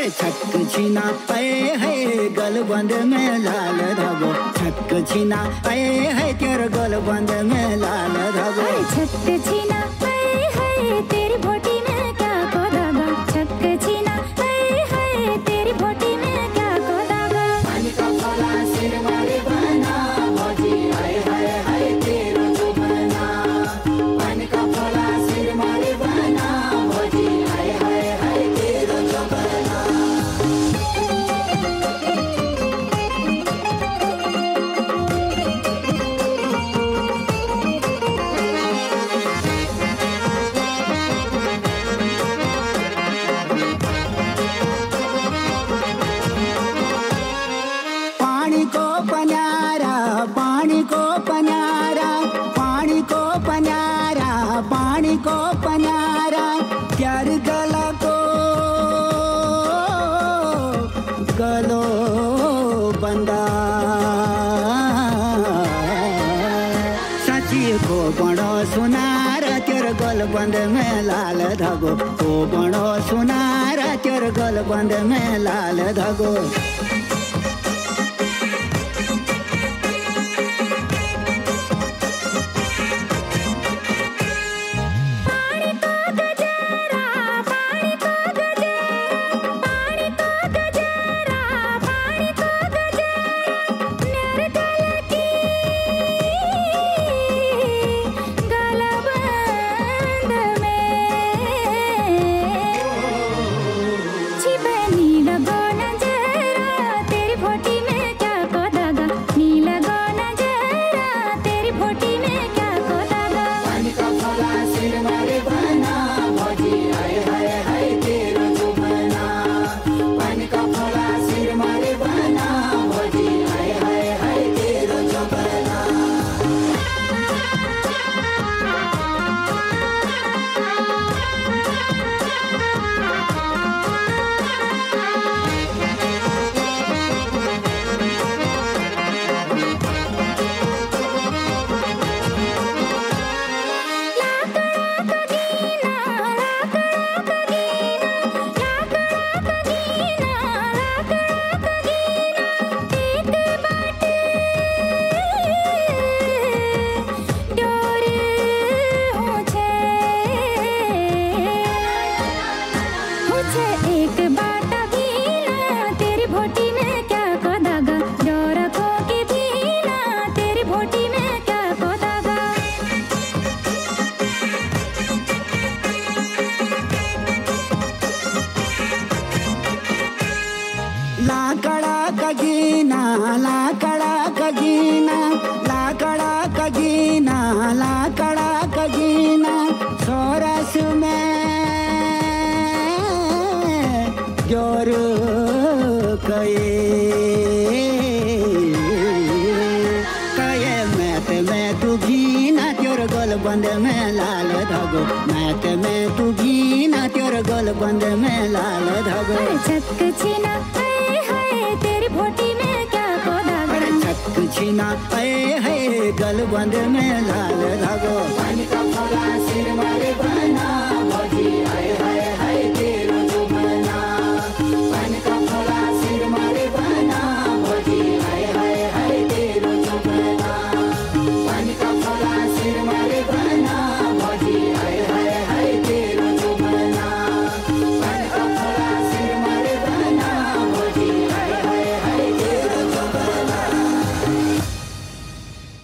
छक छीना पे है गलबंद में लाल धागो, छक छीना पे है तेरे गलबंद में लाल धागो। छक छीना पे है तेरी भोटी में क्या को धागा, छक छीना पे है तेरी भोटी में क्या को धागा। पानी का फला सिर वाली बना भौजी, हाय हाय हाय तेरा जो बना। पानी का फला सिर वाली बना भौजी, हाय हाय हाय तेरा जो बना। पानी को पन्यारा, पानी को पन्यारा, पानी को पन्यारा, पानी को पन्यारा, प्यार गला को गलो बंदा। सची को बड़ो सुनारा तेरे गलबंद में लाल धागो, को बड़ो सुनारा तेरे गलबंद में लाल धागो। पानी को गजरा, पानी को गजरा, पानी को गजरा, पानी को गजरा, मेरे गल की गलबंद में छिपे नीला गो नजरा तेरी भोटी में क्या को धागा, नीला गो नजरा तेरी भोटी में क्या को धागा। पानी का फला सिर वाले बना भौजी, हाय हाय हाय तेरा जो बना। पानी का फला सिर वाले बना भौजी, हाय हाय हाय तेरा जो बना। एक बाटा भीना तेरी भोटी में क्या को धागा, डोरा को के भीना तेरी भोटी में क्या को धागा। लाकड़ा कगीना, लाकड़ा कगीना, लाकड़ा कगीना, लाकड़ा कगीना, सोरस में जोर कये मैं तू घीना तेरे गलबंद में लाल धागो, मैत में तू घीना तेरे गलबंद में लाल धागो। छक छीना पे है तेरी भोटी में क्या को धागा, छक छीना पे है गलबंद में लाल धागो। पानी का